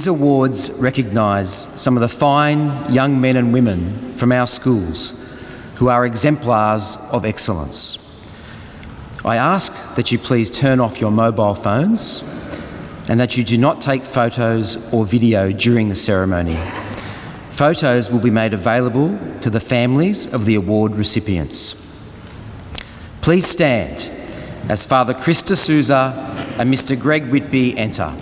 These awards recognise some of the fine young men and women from our schools who are exemplars of excellence. I ask that you please turn off your mobile phones and that you do not take photos or video during the ceremony. Photos will be made available to the families of the award recipients. Please stand as Father Krista Souza and Mr. Greg Whitby enter.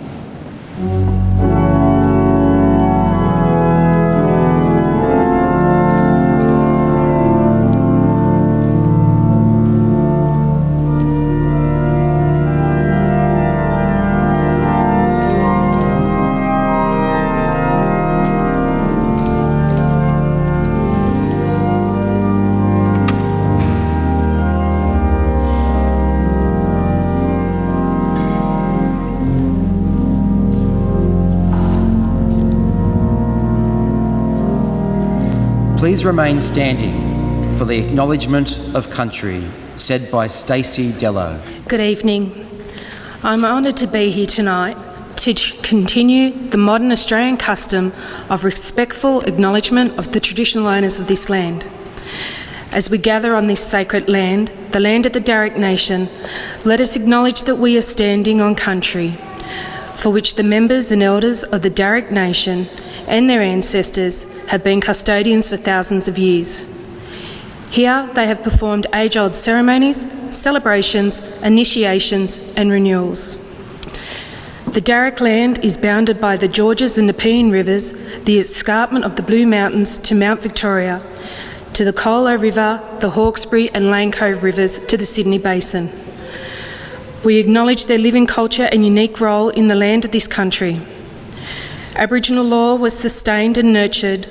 Please remain standing for the acknowledgement of country said by Stacey Dello. Good evening. I'm honoured to be here tonight to continue the modern Australian custom of respectful acknowledgement of the traditional owners of this land. As we gather on this sacred land, the land of the Darug Nation, let us acknowledge that we are standing on country for which the members and elders of the Darug Nation and their ancestors have been custodians for thousands of years. Here they have performed age-old ceremonies, celebrations, initiations and renewals. The Darug land is bounded by the Georges and Nepean rivers, the escarpment of the Blue Mountains to Mount Victoria, to the Colo River, the Hawkesbury and Lane Cove rivers to the Sydney Basin. We acknowledge their living culture and unique role in the land of this country. Aboriginal law was sustained and nurtured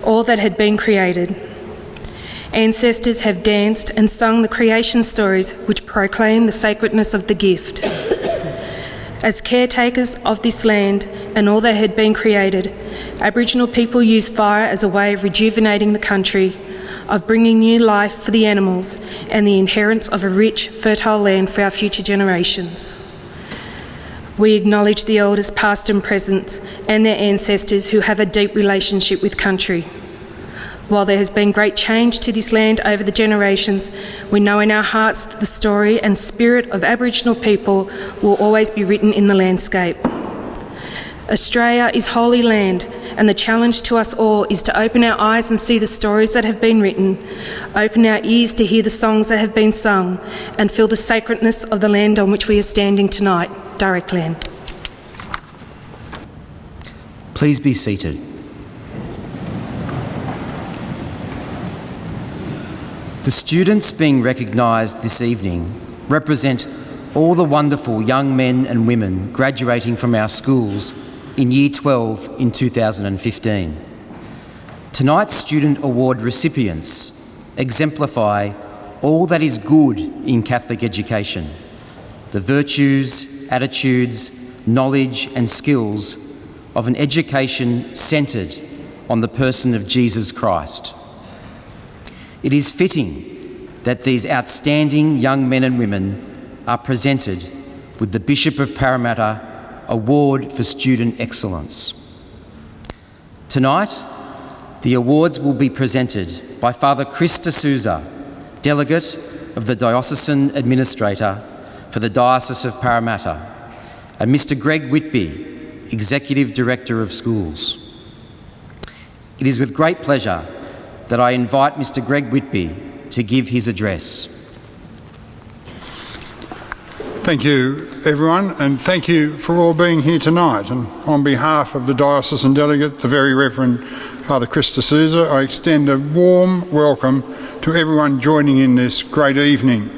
all that had been created. Ancestors have danced and sung the creation stories which proclaim the sacredness of the gift. As caretakers of this land and all that had been created, Aboriginal people use fire as a way of rejuvenating the country, of bringing new life for the animals and the inheritance of a rich, fertile land for our future generations. We acknowledge the elders past and present and their ancestors who have a deep relationship with country. While there has been great change to this land over the generations, we know in our hearts that the story and spirit of Aboriginal people will always be written in the landscape. Australia is holy land, and the challenge to us all is to open our eyes and see the stories that have been written, open our ears to hear the songs that have been sung, and feel the sacredness of the land on which we are standing tonight, Darug land. Please be seated. The students being recognised this evening represent all the wonderful young men and women graduating from our schools in Year 12 in 2015. Tonight's Student Award recipients exemplify all that is good in Catholic education, the virtues, attitudes, knowledge and skills of an education centred on the person of Jesus Christ. It is fitting that these outstanding young men and women are presented with the Bishop of Parramatta Award for Student Excellence. Tonight, the awards will be presented by Father Krista Souza, Delegate of the Diocesan Administrator for the Diocese of Parramatta, and Mr. Greg Whitby, Executive Director of Schools. It is with great pleasure that I invite Mr. Greg Whitby to give his address. Thank you, everyone, and thank you for all being here tonight. And on behalf of the Diocesan Delegate, the Very Reverend Father Krista Souza, I extend a warm welcome to everyone joining in this great evening.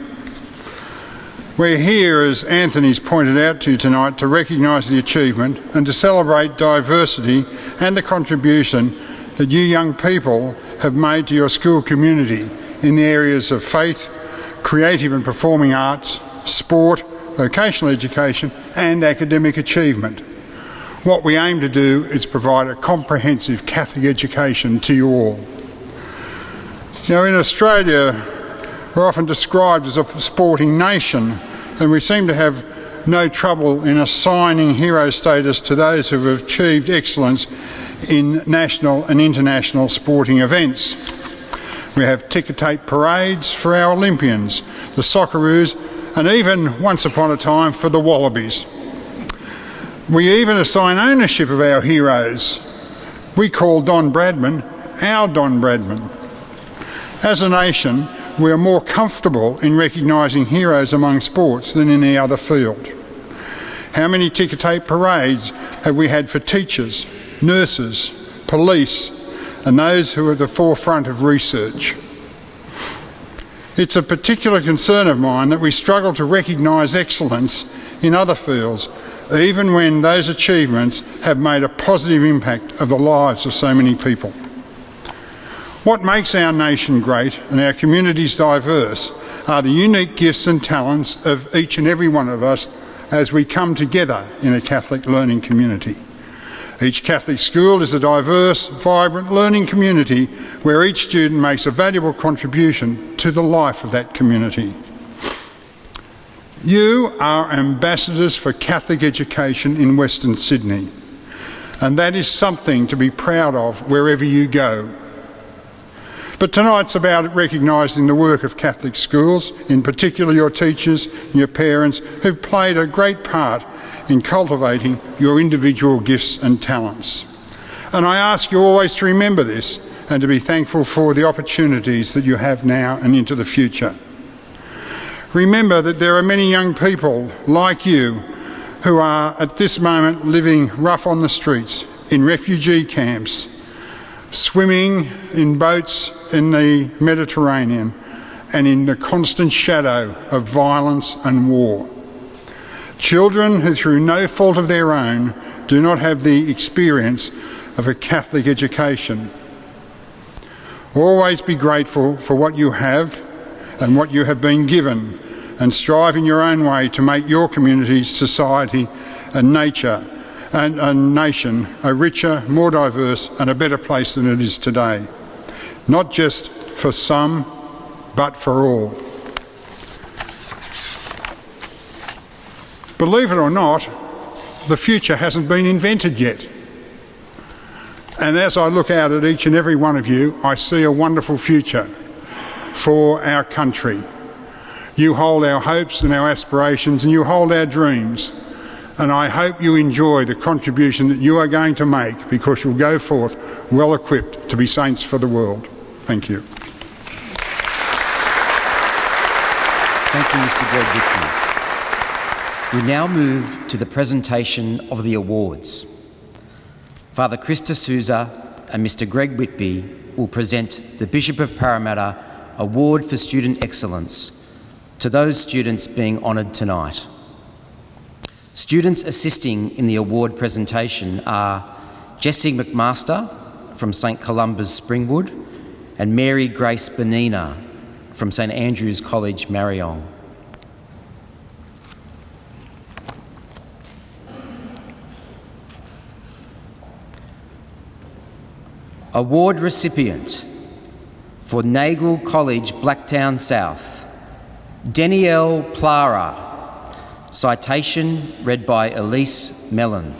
We're here, as Anthony's pointed out to you tonight, to recognise the achievement and to celebrate diversity and the contribution that you young people have made to your school community in the areas of faith, creative and performing arts, sport, vocational education and academic achievement. What we aim to do is provide a comprehensive Catholic education to you all. Now, in Australia, we're often described as a sporting nation, and we seem to have no trouble in assigning hero status to those who have achieved excellence in national and international sporting events. We have ticker tape parades for our Olympians, the Socceroos, and even once upon a time for the Wallabies. We even assign ownership of our heroes. We call Don Bradman our Don Bradman. As a nation, we are more comfortable in recognising heroes among sports than in any other field. How many ticker tape parades have we had for teachers, nurses, police, and those who are at the forefront of research? It's a particular concern of mine that we struggle to recognise excellence in other fields, even when those achievements have made a positive impact of the lives of so many people. What makes our nation great and our communities diverse are the unique gifts and talents of each and every one of us as we come together in a Catholic learning community. Each Catholic school is a diverse, vibrant learning community where each student makes a valuable contribution to the life of that community. You are ambassadors for Catholic education in Western Sydney, and that is something to be proud of wherever you go. But tonight's about recognising the work of Catholic schools, in particular your teachers and your parents, who've played a great part in cultivating your individual gifts and talents. And I ask you always to remember this and to be thankful for the opportunities that you have now and into the future. Remember that there are many young people like you who are at this moment living rough on the streets, in refugee camps, swimming in boats in the Mediterranean, and in the constant shadow of violence and war. Children who, through no fault of their own, do not have the experience of a Catholic education. Always be grateful for what you have and what you have been given, and strive in your own way to make your community, society and nature and a nation a richer, more diverse and a better place than it is today. Not just for some, but for all. Believe it or not, the future hasn't been invented yet. And as I look out at each and every one of you, I see a wonderful future for our country. You hold our hopes and our aspirations, and you hold our dreams. And I hope you enjoy the contribution that you are going to make, because you'll go forth well equipped to be saints for the world. Thank you. Thank you, Mr. Greg Whitby. We now move to the presentation of the awards. Father Krista Souza and Mr. Greg Whitby will present the Bishop of Parramatta Award for Student Excellence to those students being honoured tonight. Students assisting in the award presentation are Jessie McMaster from St Columba's Springwood and Mary Grace Benina from St Andrew's College, Mariong. Award recipient for Nagle College, Blacktown South, Danielle Pleura. Citation read by Elise Mellon.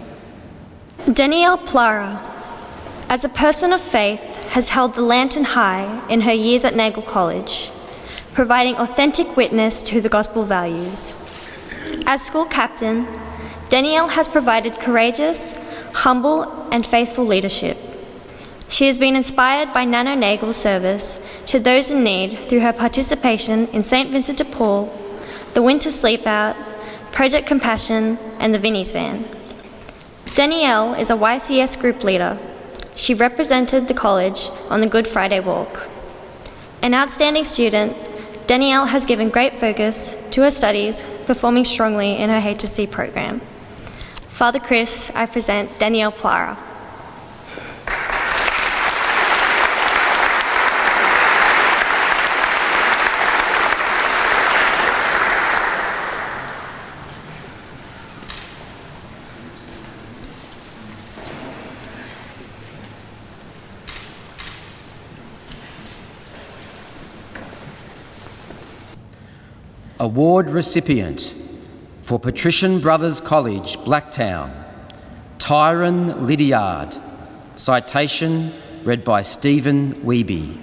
Danielle Pleura, as a person of faith, has held the lantern high in her years at Nagle College, providing authentic witness to the gospel values. As school captain, Danielle has provided courageous, humble and faithful leadership. She has been inspired by Nano Nagle's service to those in need through her participation in St Vincent de Paul, the Winter Sleep Out, Project Compassion and the Vinnie's Van. Danielle is a YCS group leader. She represented the college on the Good Friday Walk. An outstanding student, Danielle has given great focus to her studies, performing strongly in her HSC program. Father Chris, I present Danielle Pleura. Award recipient For Patrician Brothers College, Blacktown, Tyron Lydiard. Citation read by Stephen Wiebe.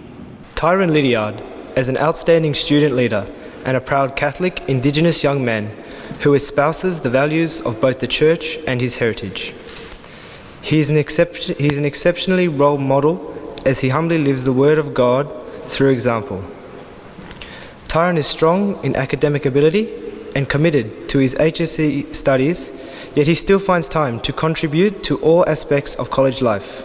Tyron Lydiard, as an outstanding student leader and a proud Catholic Indigenous young man who espouses the values of both the Church and his heritage. He is an exceptionally role model as he humbly lives the Word of God through example. Tyron is strong in academic ability and committed to his HSC studies, yet he still finds time to contribute to all aspects of college life.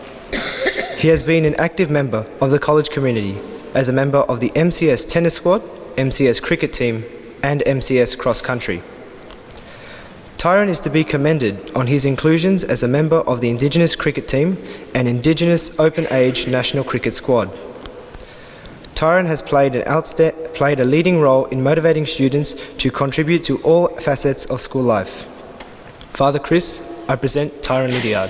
He has been an active member of the college community as a member of the MCS tennis squad, MCS cricket team, and MCS cross country. Tyron is to be commended on his inclusions as a member of the Indigenous cricket team and Indigenous Open Age national cricket squad. Tyron has played a leading role in motivating students to contribute to all facets of school life. Father Chris, I present Tyron Lydiard.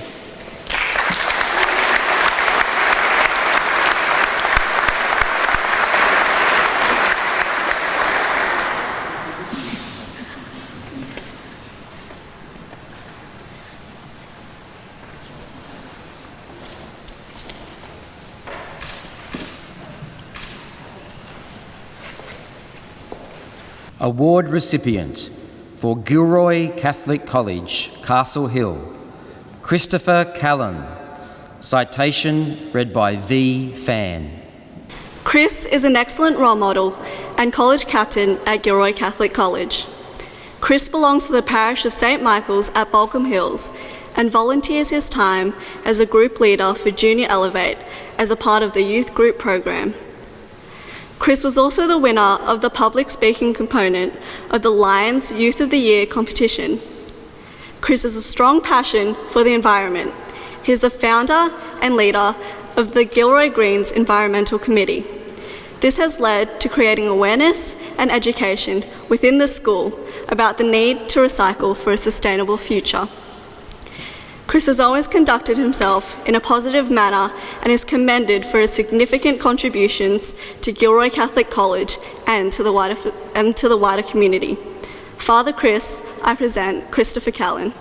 Award recipient for Gilroy Catholic College, Castle Hill, Christopher Callan. Citation read by V. Fan. Chris is an excellent role model and college captain at Gilroy Catholic College. Chris belongs to the parish of St. Michael's at Balcombe Hills and volunteers his time as a group leader for Junior Elevate as a part of the youth group program. Chris was also the winner of the public speaking component of the Lions Youth of the Year competition. Chris has a strong passion for the environment. He is the founder and leader of the Gilroy Greens Environmental Committee. This has led to creating awareness and education within the school about the need to recycle for a sustainable future. Chris has always conducted himself in a positive manner and is commended for his significant contributions to Gilroy Catholic College and to the wider community. Father Chris, I present Christopher Callan.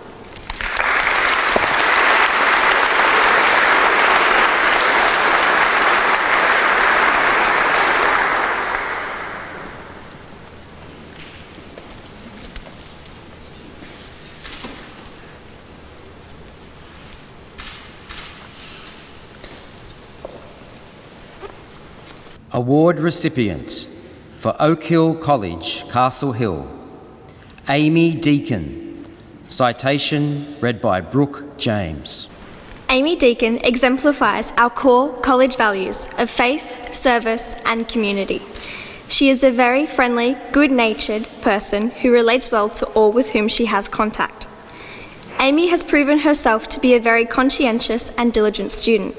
Award recipient for Oak Hill College, Castle Hill, Amy Deacon. Citation read by Brooke James. Amy Deacon exemplifies our core college values of faith, service, and community. She is a very friendly, good-natured person who relates well to all with whom she has contact. Amy has proven herself to be a very conscientious and diligent student.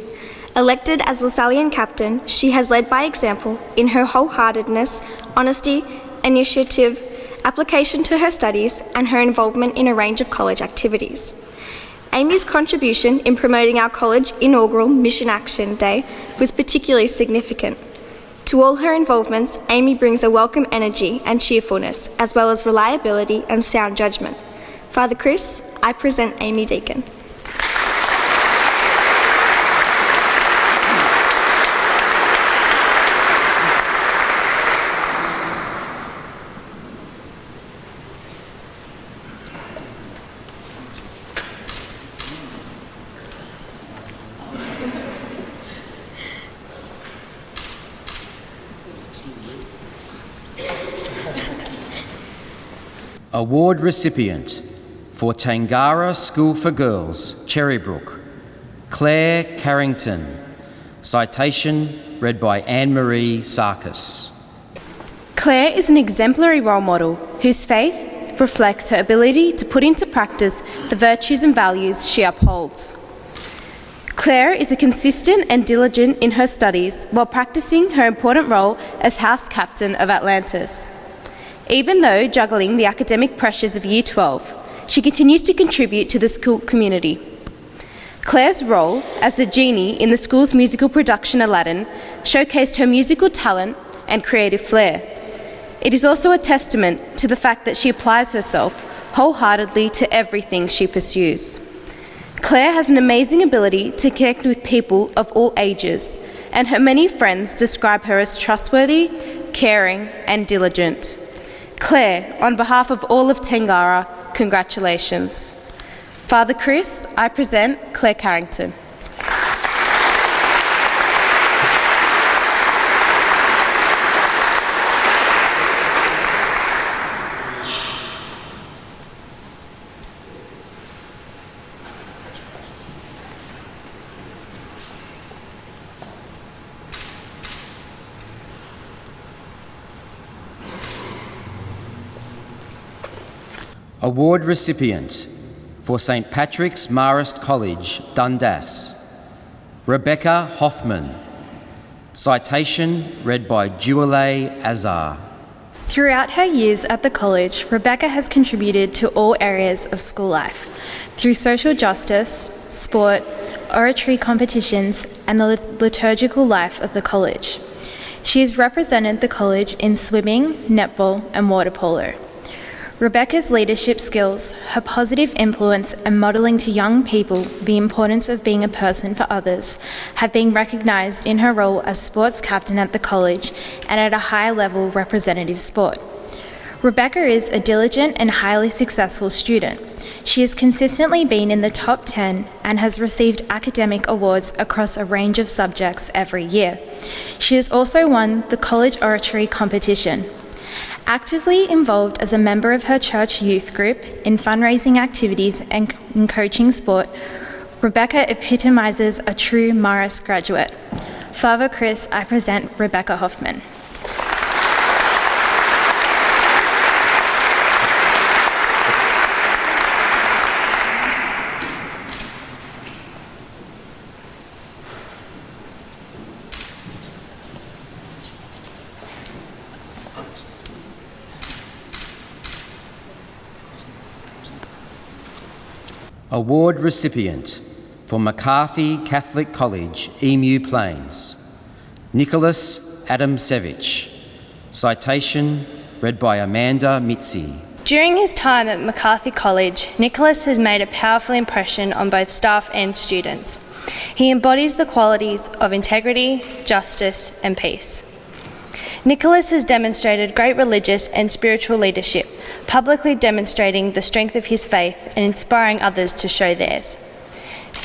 Elected as LaSallian captain, she has led by example in her wholeheartedness, honesty, initiative, application to her studies, and her involvement in a range of college activities. Amy's contribution in promoting our college inaugural Mission Action Day was particularly significant. To all her involvements, Amy brings a welcome energy and cheerfulness, as well as reliability and sound judgment. Father Chris, I present Amy Deacon. Award recipient for Tangara School for Girls, Cherrybrook, Claire Carrington. Citation read by Anne-Marie Sarkis. Claire is an exemplary role model whose faith reflects her ability to put into practice the virtues and values she upholds. Claire is consistent and diligent in her studies while practicing her important role as house captain of Atlantis. Even though juggling the academic pressures of Year 12, she continues to contribute to the school community. Claire's role as the genie in the school's musical production Aladdin showcased her musical talent and creative flair. It is also a testament to the fact that she applies herself wholeheartedly to everything she pursues. Claire has an amazing ability to connect with people of all ages, and her many friends describe her as trustworthy, caring, and diligent. Claire, on behalf of all of Tangara, congratulations. Father Chris, I present Claire Carrington. Award recipient for St Patrick's Marist College, Dundas, Rebecca Hoffman. Citation read by Juwale Azar. Throughout her years at the college, Rebecca has contributed to all areas of school life through social justice, sport, oratory competitions, and the liturgical life of the college. She has represented the college in swimming, netball, and water polo. Rebecca's leadership skills, her positive influence, and modelling to young people the importance of being a person for others have been recognised in her role as sports captain at the college and at a high-level representative sport. Rebecca is a diligent and highly successful student. She has consistently been in the top 10 and has received academic awards across a range of subjects every year. She has also won the college oratory competition. Actively involved as a member of her church youth group in fundraising activities and in coaching sport, Rebecca epitomises a true Marist graduate. Father Chris, I present Rebecca Hoffman. Award recipient for McCarthy Catholic College, Emu Plains, Nicholas Adamsevich. Citation read by Amanda Mitzi. During his time at McCarthy College, Nicholas has made a powerful impression on both staff and students. He embodies the qualities of integrity, justice, and peace. Nicholas has demonstrated great religious and spiritual leadership, publicly demonstrating the strength of his faith and inspiring others to show theirs.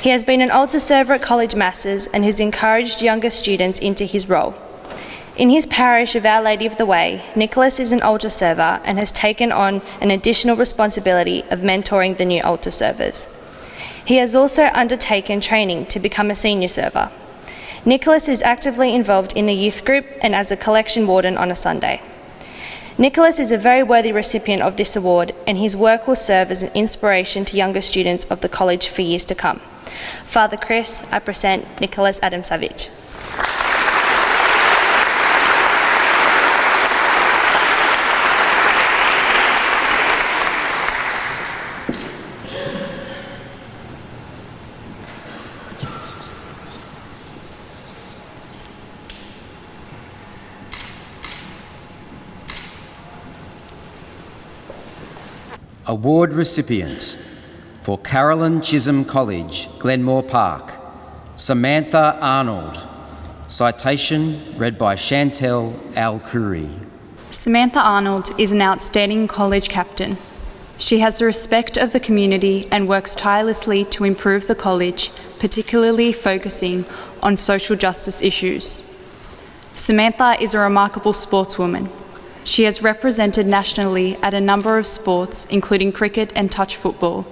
He has been an altar server at college masses and has encouraged younger students into his role. In his parish of Our Lady of the Way, Nicholas is an altar server and has taken on an additional responsibility of mentoring the new altar servers. He has also undertaken training to become a senior server. Nicholas is actively involved in the youth group and as a collection warden on a Sunday. Nicholas is a very worthy recipient of this award, and his work will serve as an inspiration to younger students of the college for years to come. Father Chris, I present Nicholas Adamsevich. Award recipient for Carolyn Chisholm College, Glenmore Park, Samantha Arnold. Citation read by Chantel Al-Khoury. Samantha Arnold is an outstanding college captain. She has the respect of the community and works tirelessly to improve the college, particularly focusing on social justice issues. Samantha is a remarkable sportswoman. She has represented nationally at a number of sports, including cricket and touch football.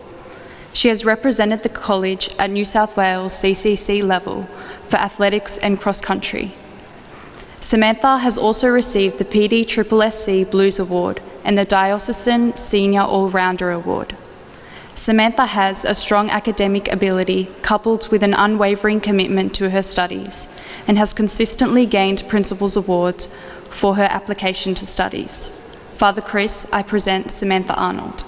She has represented the college at New South Wales CCC level for athletics and cross-country. Samantha has also received the PDSSC Blues Award and the Diocesan Senior All-Rounder Award. Samantha has a strong academic ability coupled with an unwavering commitment to her studies and has consistently gained Principals Awards for her application to studies. Father Chris, I present Samantha Arnold.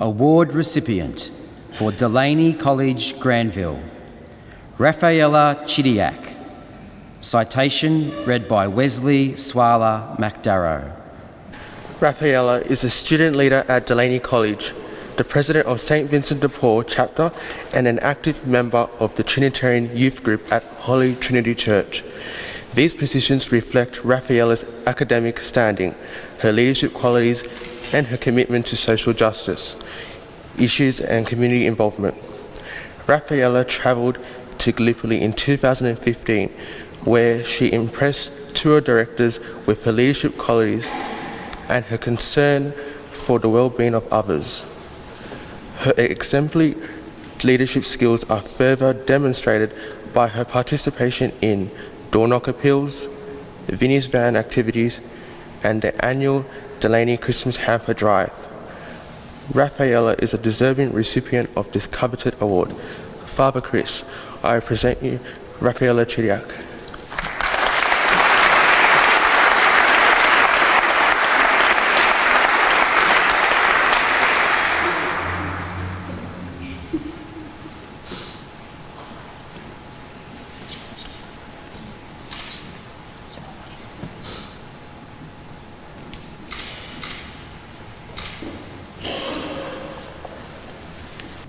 Award recipient for Delaney College, Granville, Rafaela Chidiac. Citation read by Wesley Swala McDarrow. Rafaela is a student leader at Delaney College, the president of St. Vincent de Paul chapter, and an active member of the Trinitarian youth group at Holy Trinity Church. These positions reflect Rafaela's academic standing, her leadership qualities, and her commitment to social justice issues and community involvement. Rafaela travelled to Gallipoli in 2015, where she impressed tour directors with her leadership qualities and her concern for the well-being of others. Her exemplary leadership skills are further demonstrated by her participation in door knock appeals, Vinnie's van activities, and the annual Delaney Christmas Hamper Drive. Rafaela is a deserving recipient of this coveted award. Father Chris, I present you Rafaela Chidiac.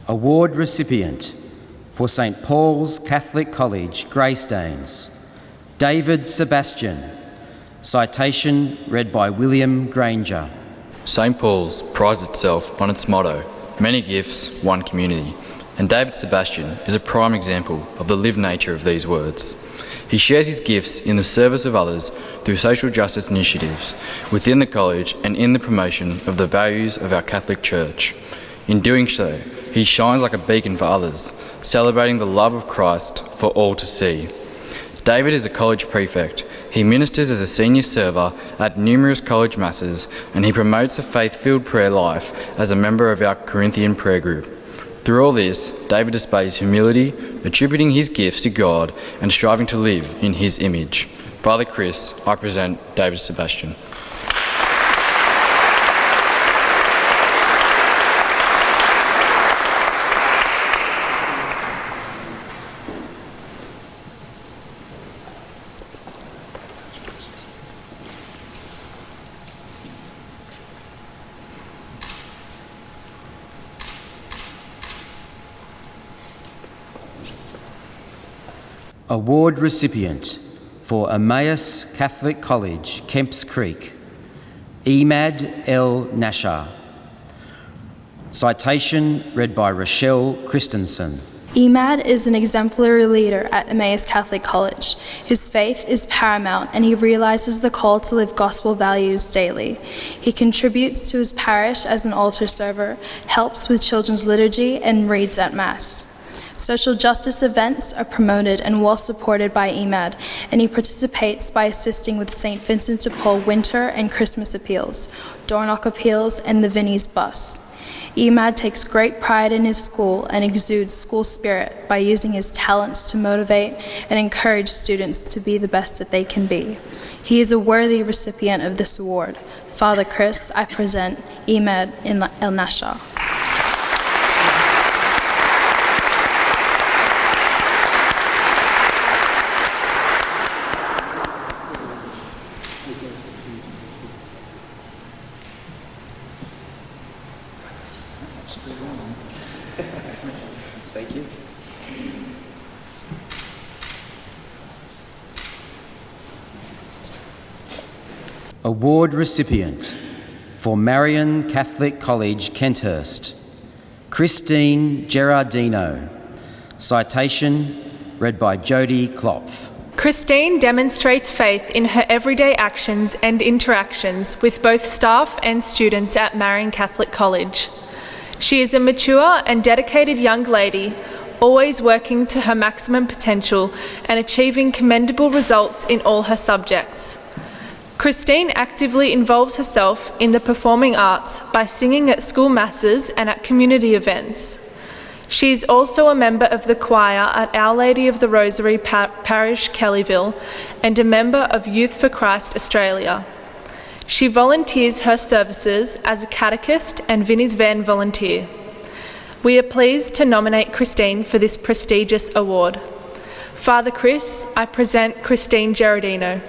Award recipient for St. Paul's Catholic College, Greystanes, David Sebastian. Citation read by William Granger. St. Paul's prides itself on its motto, many gifts, one community, and David Sebastian is a prime example of the lived nature of these words. He shares his gifts in the service of others through social justice initiatives within the college and in the promotion of the values of our Catholic Church. In doing so, he shines like a beacon for others, celebrating the love of Christ for all to see. David is a college prefect. He ministers as a senior server at numerous college masses, and he promotes a faith-filled prayer life as a member of our Corinthian prayer group. Through all this, David displays humility, attributing his gifts to God and striving to live in his image. Father Chris, I present David Sebastian. Award recipient for Emmaus Catholic College, Kemps Creek, Emad L. Nashar. Citation read by Rochelle Christensen. Emad is an exemplary leader at Emmaus Catholic College. His faith is paramount and he realises the call to live gospel values daily. He contributes to his parish as an altar server, helps with children's liturgy and reads at Mass. Social justice events are promoted and well supported by Emad, and he participates by assisting with St. Vincent de Paul winter and Christmas appeals, door knock appeals, and the Vinnie's bus. Emad takes great pride in his school and exudes school spirit by using his talents to motivate and encourage students to be the best that they can be. He is a worthy recipient of this award. Father Chris, I present Emad El Nashar. Thank you. Award recipient for Marion Catholic College, Kenthurst, Christine Gerardino. Citation read by Jodie Klopf. Christine demonstrates faith in her everyday actions and interactions with both staff and students at Marion Catholic College. She is a mature and dedicated young lady, always working to her maximum potential and achieving commendable results in all her subjects. Christine actively involves herself in the performing arts by singing at school masses and at community events. She is also a member of the choir at Our Lady of the Rosary Parish, Kellyville, and a member of Youth for Christ Australia. She volunteers her services as a catechist and Vinnie's Van volunteer. We are pleased to nominate Christine for this prestigious award. Father Chris, I present Christine Gerardino.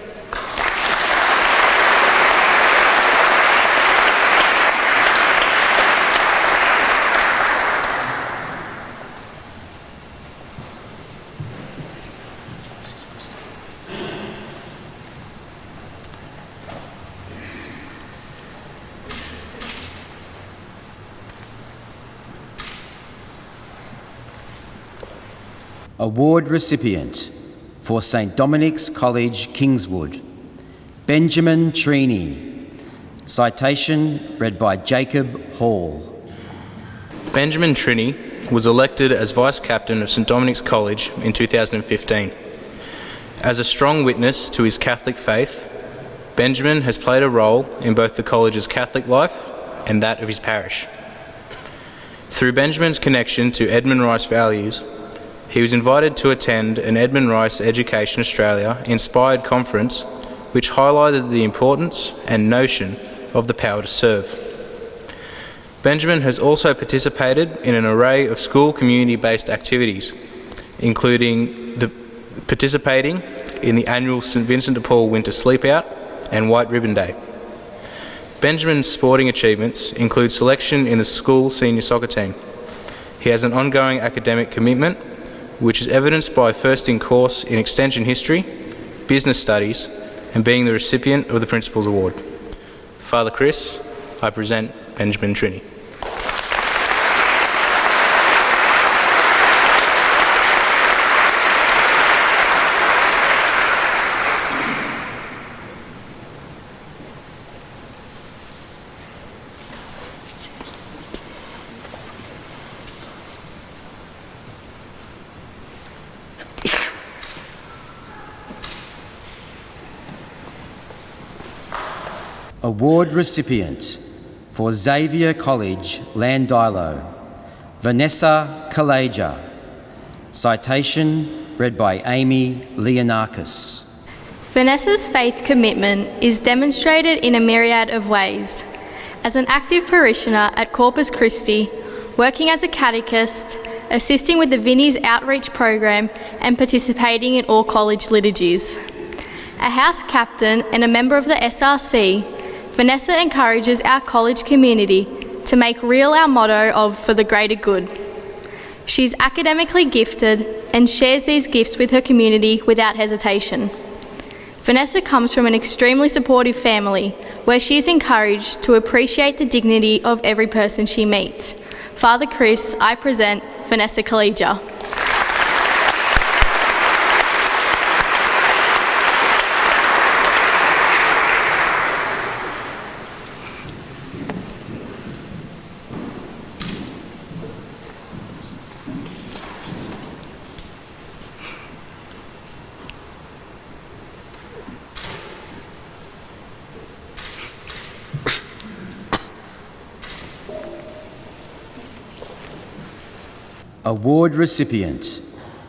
Award recipient for St Dominic's College, Kingswood, Benjamin Trini. Citation read by Jacob Hall. Benjamin Trini was elected as Vice Captain of St Dominic's College in 2015. As a strong witness to his Catholic faith, Benjamin has played a role in both the college's Catholic life and that of his parish. Through Benjamin's connection to Edmund Rice values, he was invited to attend an Edmund Rice Education Australia inspired conference which highlighted the importance and notion of the power to serve. Benjamin has also participated in an array of school community-based activities, including participating in the annual St Vincent de Paul Winter Sleep Out and White Ribbon Day. Benjamin's sporting achievements include selection in the school senior soccer team. He has an ongoing academic commitment, which is evidenced by first in course in Extension History, Business Studies, and being the recipient of the Principal's Award. Father Chris, I present Benjamin Trini. Award recipient for Xavier College, Landilo, Vanessa Kalaja. Citation read by Amy Leonakis. Vanessa's faith commitment is demonstrated in a myriad of ways. As an active parishioner at Corpus Christi, working as a catechist, assisting with the Vinnie's outreach program, and participating in all college liturgies. A house captain and a member of the SRC, Vanessa encourages our college community to make real our motto of for the greater good. She's academically gifted and shares these gifts with her community without hesitation. Vanessa comes from an extremely supportive family where she is encouraged to appreciate the dignity of every person she meets. Father Chris, I present Vanessa Kalaja. Award recipient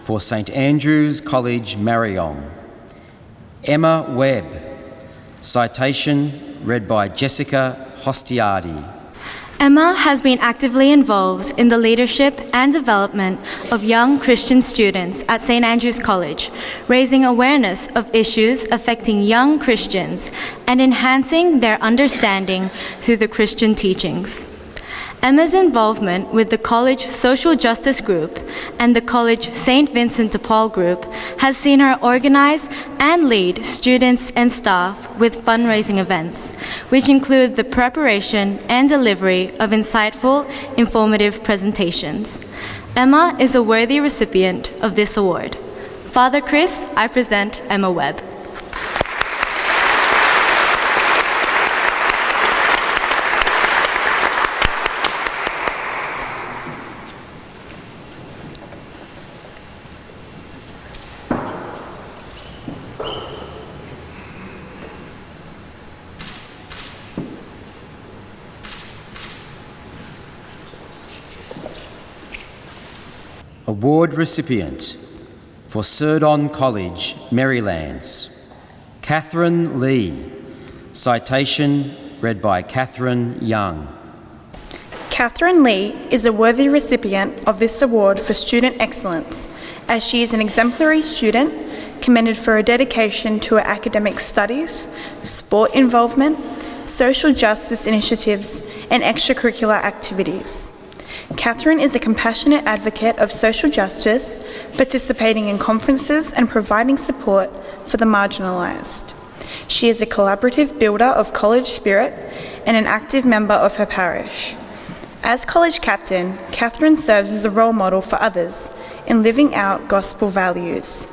for St Andrew's College, Mariong, Emma Webb. Citation read by Jessica Hostiardi. Emma has been actively involved in the leadership and development of young Christian students at St Andrew's College, raising awareness of issues affecting young Christians and enhancing their understanding through the Christian teachings. Emma's involvement with the College Social Justice Group and the College St Vincent de Paul Group has seen her organise and lead students and staff with fundraising events, which include the preparation and delivery of insightful, informative presentations. Emma is a worthy recipient of this award. Father Chris, I present Emma Webb. Award recipient for Surdon College, Marylands, Katherine Lee. Citation read by Katherine Young. Katherine Lee is a worthy recipient of this award for student excellence, as she is an exemplary student commended for her dedication to her academic studies, sport involvement, social justice initiatives, and extracurricular activities. Katherine is a compassionate advocate of social justice, participating in conferences and providing support for the marginalised. She is a collaborative builder of college spirit and an active member of her parish. As college captain, Katherine serves as a role model for others in living out gospel values.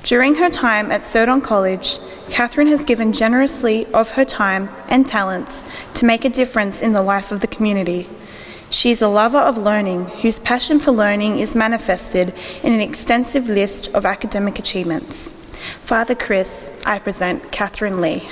During her time at Souza College, Katherine has given generously of her time and talents to make a difference in the life of the community. She is a lover of learning whose passion for learning is manifested in an extensive list of academic achievements. Father Chris, I present Katherine Lee.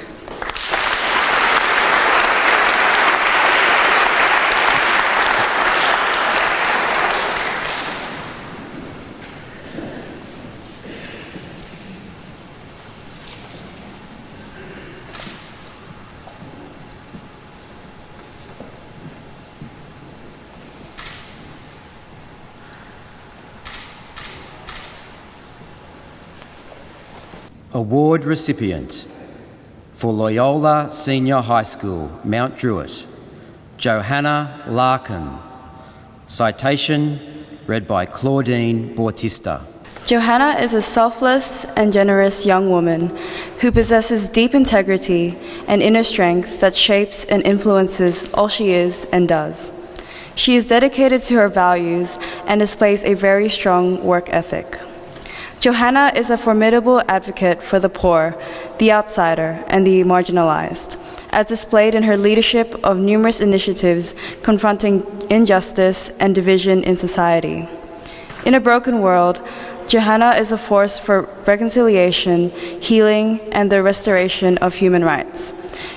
Award recipient for Loyola Senior High School, Mount Druitt, Johanna Larkin. Citation read by Claudine Bautista. Johanna is a selfless and generous young woman who possesses deep integrity and inner strength that shapes and influences all she is and does. She is dedicated to her values and displays a very strong work ethic. Johanna is a formidable advocate for the poor, the outsider, and the marginalized, as displayed in her leadership of numerous initiatives confronting injustice and division in society. In a broken world, Johanna is a force for reconciliation, healing, and the restoration of human rights.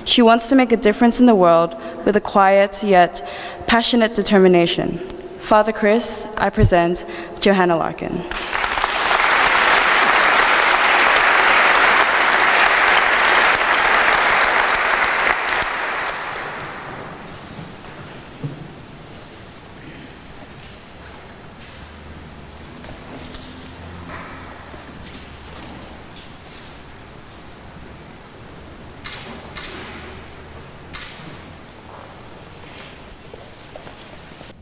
She wants to make a difference in the world with a quiet yet passionate determination. Father Chris, I present Johanna Larkin.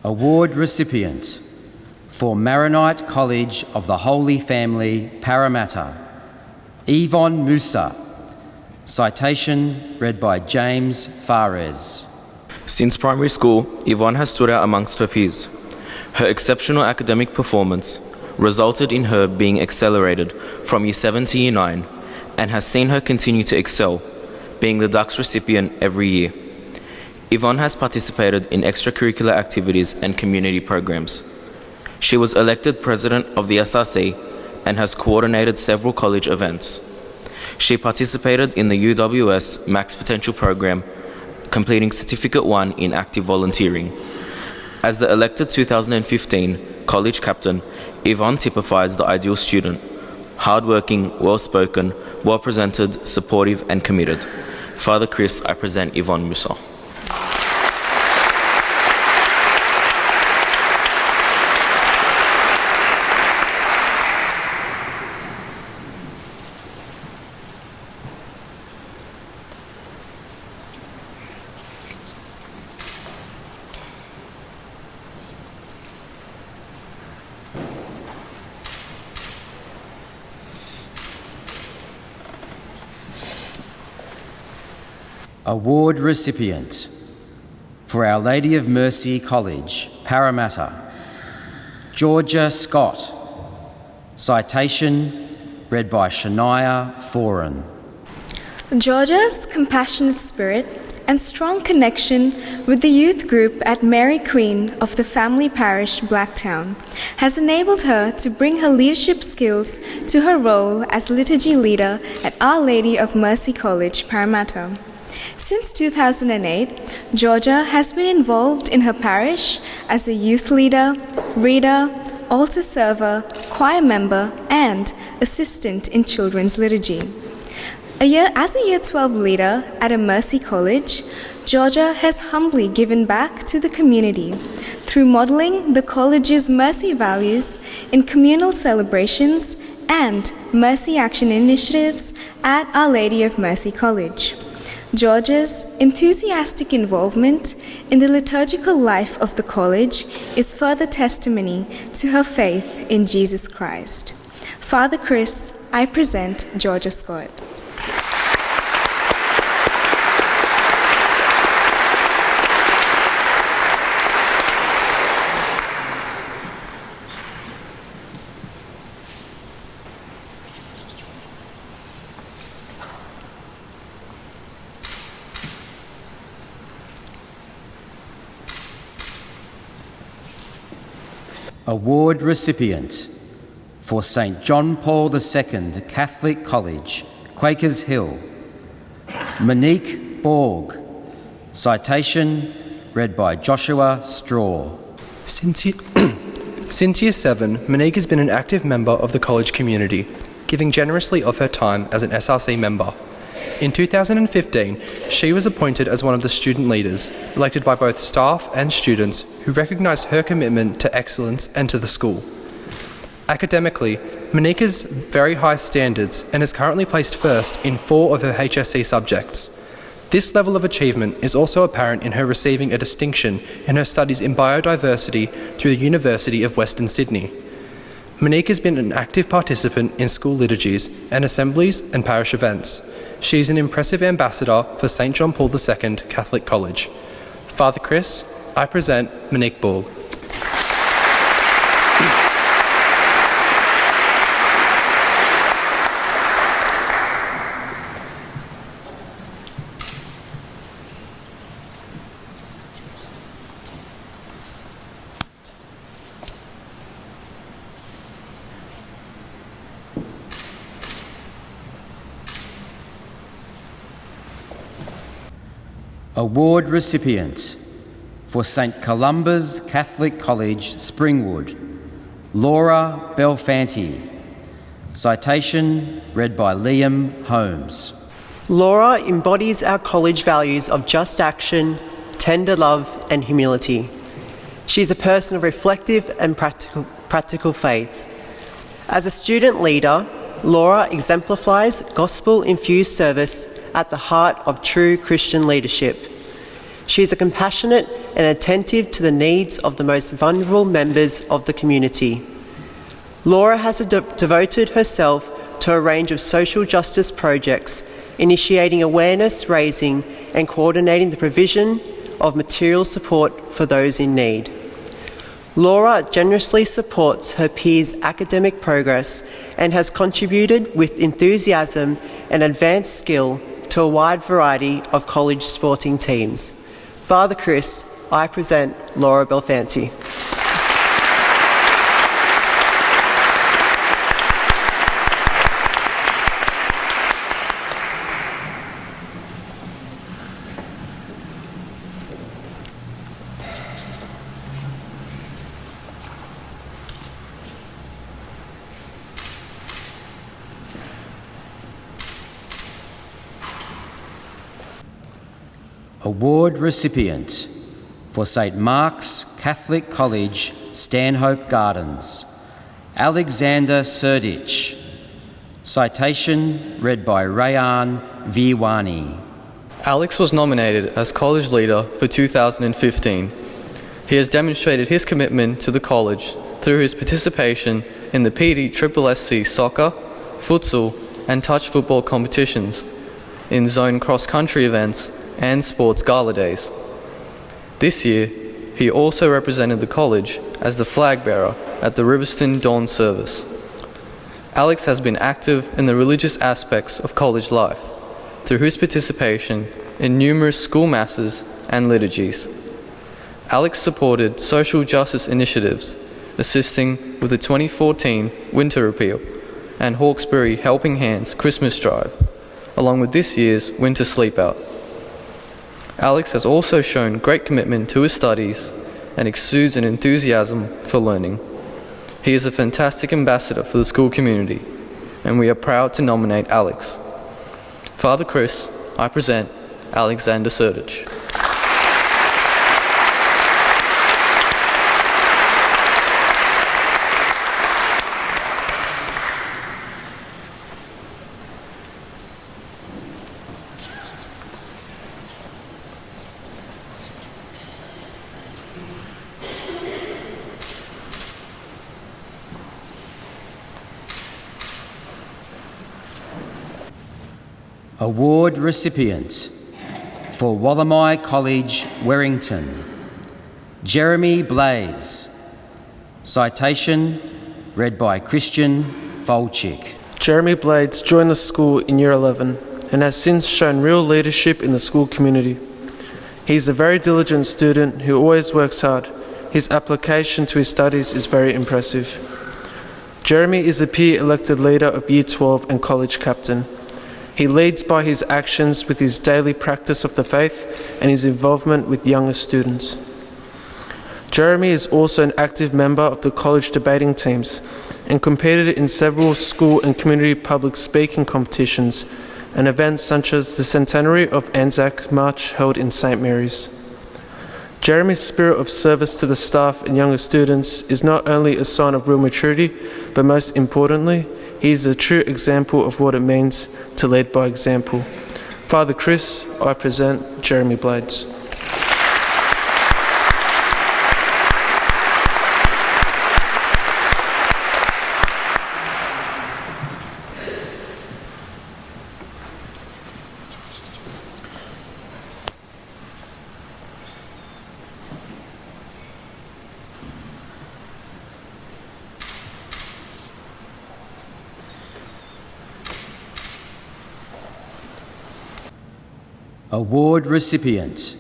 Award recipient for Maronite College of the Holy Family, Parramatta, Yvonne Musa. Citation read by James Fares. Since primary school, Yvonne has stood out amongst her peers. Her exceptional academic performance resulted in her being accelerated from Year 7 to Year 9 and has seen her continue to excel, being the Dux recipient every year. Yvonne has participated in extracurricular activities and community programs. She was elected president of the SRC and has coordinated several college events. She participated in the UWS Max Potential program, completing Certificate 1 in active volunteering. As the elected 2015 college captain, Yvonne typifies the ideal student: hardworking, well-spoken, well-presented, supportive, and committed. Father Chris, I present Yvonne Musa. Award recipient for Our Lady of Mercy College, Parramatta, Georgia Scott. Citation read by Shania Foran. Georgia's compassionate spirit and strong connection with the youth group at Mary Queen of the Family Parish, Blacktown, has enabled her to bring her leadership skills to her role as liturgy leader at Our Lady of Mercy College, Parramatta. Since 2008, Georgia has been involved in her parish as a youth leader, reader, altar server, choir member, and assistant in children's liturgy. As a Year 12 leader at a Mercy College, Georgia has humbly given back to the community through modelling the college's mercy values in communal celebrations and mercy action initiatives at Our Lady of Mercy College. Georgia's enthusiastic involvement in the liturgical life of the college is further testimony to her faith in Jesus Christ. Father Chris, I present Georgia Scott. Award recipient for St. John Paul II Catholic College, Quakers Hill, Monique Borg. Citation read by Joshua Straw. Since Year 7, Monique has been an active member of the college community, giving generously of her time as an SRC member. In 2015, she was appointed as one of the student leaders, elected by both staff and students who recognised her commitment to excellence and to the school. Academically, Monique has very high standards and is currently placed first in 4 of her HSC subjects. This level of achievement is also apparent in her receiving a distinction in her studies in biodiversity through the University of Western Sydney. Monique has been an active participant in school liturgies and assemblies and parish events. She is an impressive ambassador for St. John Paul II Catholic College. Father Chris, I present Monique Borg. Award recipient for St. Columba's Catholic College, Springwood, Laura Belfanti. Citation read by Liam Holmes. Laura embodies our college values of just action, tender love and humility. She's a person of reflective and practical faith. As a student leader, Laura exemplifies gospel-infused service at the heart of true Christian leadership. She is compassionate and attentive to the needs of the most vulnerable members of the community. Laura has devoted herself to a range of social justice projects, initiating awareness raising and coordinating the provision of material support for those in need. Laura generously supports her peers' academic progress and has contributed with enthusiasm and advanced skill to a wide variety of college sporting teams. Father Chris, I present Laura Belfanti. Award recipient for St. Mark's Catholic College, Stanhope Gardens, Alexander Surdich. Citation read by Rayan Virwani. Alex was nominated as college leader for 2015. He has demonstrated his commitment to the college through his participation in the PDSSC soccer, futsal and touch football competitions, in zone cross-country events and sports gala days. This year, he also represented the college as the flag bearer at the Riverston Dawn service. Alex has been active in the religious aspects of college life through his participation in numerous school masses and liturgies. Alex supported social justice initiatives, assisting with the 2014 Winter Repeal and Hawkesbury Helping Hands Christmas Drive, along with this year's Winter Sleepout. Alex has also shown great commitment to his studies and exudes an enthusiasm for learning. He is a fantastic ambassador for the school community, and we are proud to nominate Alex. Father Chris, I present Alexander Surdich. Award recipient for Wallamai College, Werrington, Jeremy Blades. Citation read by Christian Volchik. Jeremy Blades joined the school in Year 11 and has since shown real leadership in the school community. He is a very diligent student who always works hard. His application to his studies is very impressive. Jeremy is a peer-elected leader of Year 12 and college captain. He leads by his actions with his daily practice of the faith and his involvement with younger students. Jeremy is also an active member of the college debating teams and competed in several school and community public speaking competitions and events such as the Centenary of Anzac March held in St. Mary's. Jeremy's spirit of service to the staff and younger students is not only a sign of real maturity, but most importantly, he is a true example of what it means to lead by example. Father Chris, I present Jeremy Blades. Award recipient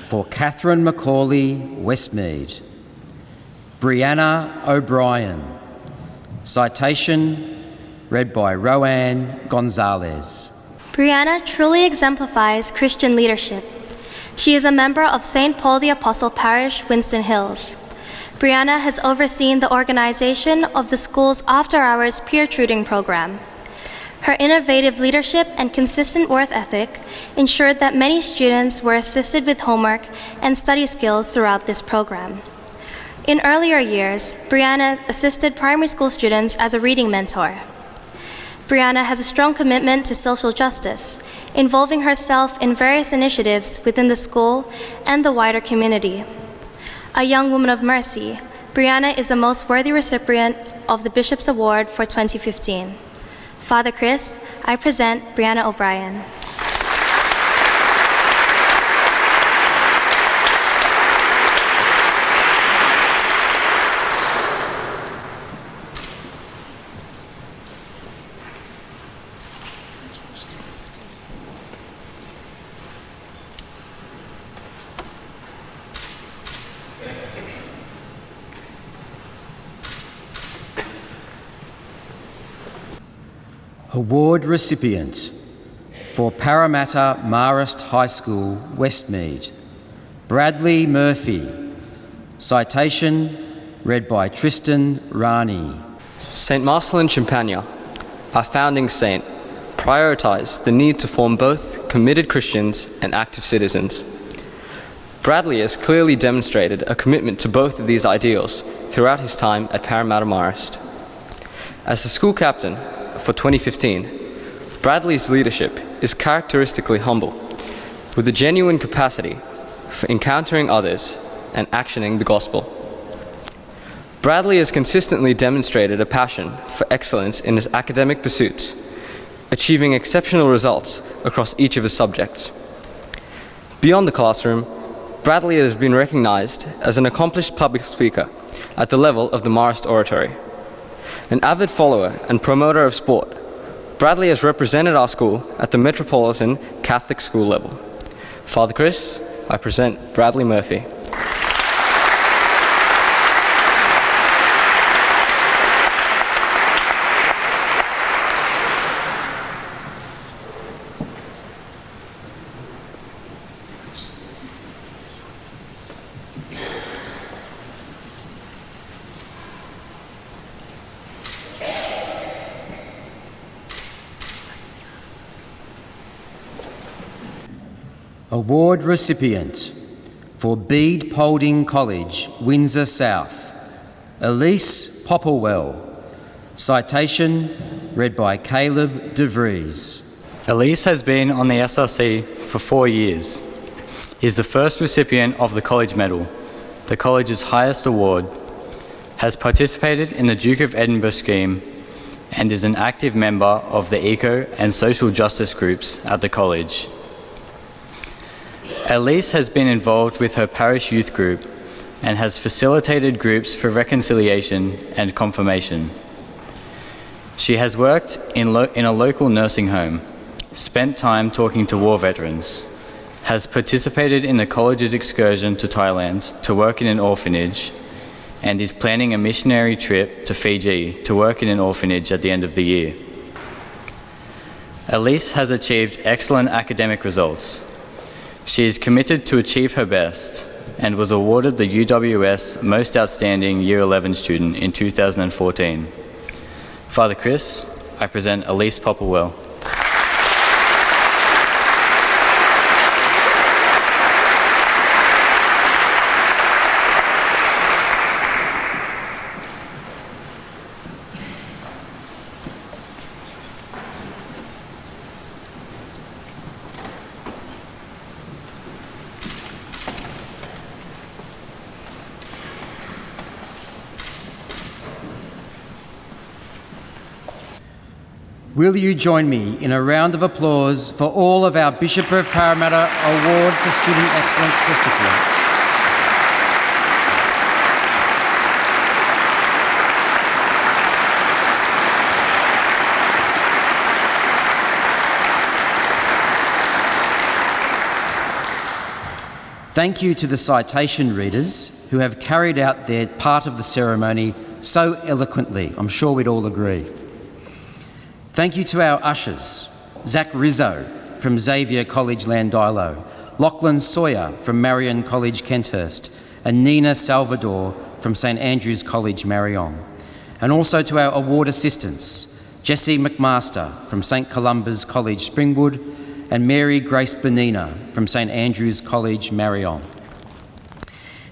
for Katherine Macaulay, Westmead, Brianna O'Brien. Citation read by Roanne Gonzalez. Brianna truly exemplifies Christian leadership. She is a member of St. Paul the Apostle Parish, Winston Hills. Brianna has overseen the organization of the school's after-hours peer tutoring program. Her innovative leadership and consistent work ethic ensured that many students were assisted with homework and study skills throughout this program. In earlier years, Brianna assisted primary school students as a reading mentor. Brianna has a strong commitment to social justice, involving herself in various initiatives within the school and the wider community. A young woman of mercy, Brianna is the most worthy recipient of the Bishop's Award for 2015. Father Chris, I present Brianna O'Brien. Award recipient for Parramatta Marist High School, Westmead, Bradley Murphy. Citation read by Tristan Rani. St. Marcellin Champagne, our founding saint, prioritised the need to form both committed Christians and active citizens. Bradley has clearly demonstrated a commitment to both of these ideals throughout his time at Parramatta Marist. As the school captain for 2015, Bradley's leadership is characteristically humble, with a genuine capacity for encountering others and actioning the gospel. Bradley has consistently demonstrated a passion for excellence in his academic pursuits, achieving exceptional results across each of his subjects. Beyond the classroom, Bradley has been recognized as an accomplished public speaker at the level of the Marist Oratory. An avid follower and promoter of sport, Bradley has represented our school at the Metropolitan Catholic School level. Father Chris, I present Bradley Murphy. Award recipient for Bede Paulding College, Windsor South, Elise Popplewell. Citation read by Caleb De Vries. Elise has been on the SRC for 4 years, is the first recipient of the College Medal, the college's highest award, has participated in the Duke of Edinburgh scheme, and is an active member of the eco and social justice groups at the college. Elise has been involved with her parish youth group and has facilitated groups for reconciliation and confirmation. She has worked in a local nursing home, spent time talking to war veterans, has participated in the college's excursion to Thailand to work in an orphanage, and is planning a missionary trip to Fiji to work in an orphanage at the end of the year. Elise has achieved excellent academic results. She is committed to achieve her best and was awarded the UWS Most Outstanding Year 11 student in 2014. Father Chris, I present Elise Popplewell. Will you join me in a round of applause for all of our Bishop of Parramatta Award for Student Excellence recipients? Thank you to the citation readers who have carried out their part of the ceremony so eloquently. I'm sure we'd all agree. Thank you to our ushers, Zach Rizzo from Xavier College Landilo, Lachlan Sawyer from Marion College Kenthurst, and Nina Salvador from St Andrew's College Marion. And also to our award assistants, Jessie McMaster from St Columba's College Springwood, and Mary Grace Benina from St Andrew's College Marion.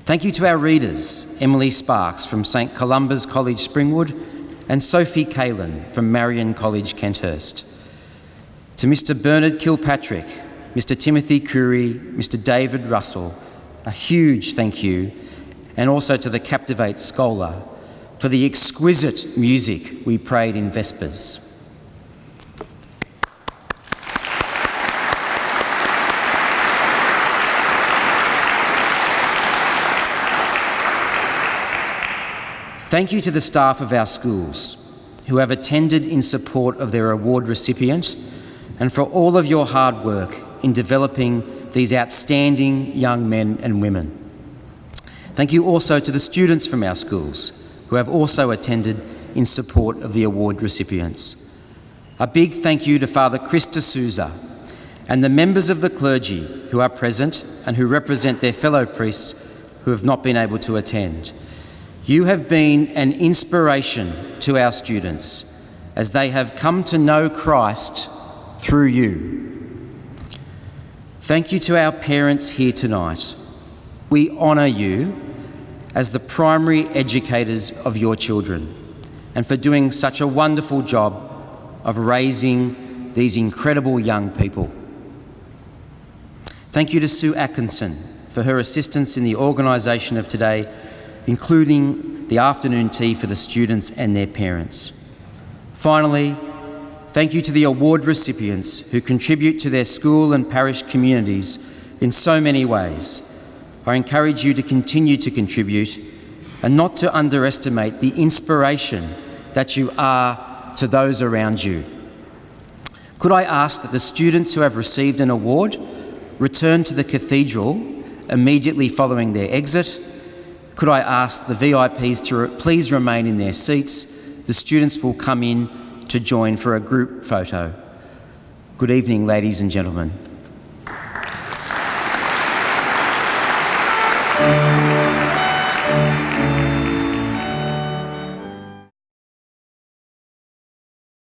Thank you to our readers, Emily Sparks from St Columba's College Springwood, and Sophie Callan from Marion College Kenthurst. To Mr Bernard Kilpatrick, Mr Timothy Curry, Mr David Russell, a huge thank you, and also to the Captivate Scholar for the exquisite music we prayed in Vespers. Thank you to the staff of our schools who have attended in support of their award recipient, and for all of your hard work in developing these outstanding young men and women. Thank you also to the students from our schools who have also attended in support of the award recipients. A big thank you to Father Chris de Souza and the members of the clergy who are present and who represent their fellow priests who have not been able to attend. You have been an inspiration to our students as they have come to know Christ through you. Thank you to our parents here tonight. We honour you as the primary educators of your children and for doing such a wonderful job of raising these incredible young people. Thank you to Sue Atkinson for her assistance in the organisation of today, including the afternoon tea for the students and their parents. Finally, thank you to the award recipients who contribute to their school and parish communities in so many ways. I encourage you to continue to contribute and not to underestimate the inspiration that you are to those around you. Could I ask that the students who have received an award return to the cathedral immediately following their exit? Could I ask the VIPs to please remain in their seats? The students will come in to join for a group photo. Good evening, ladies and gentlemen.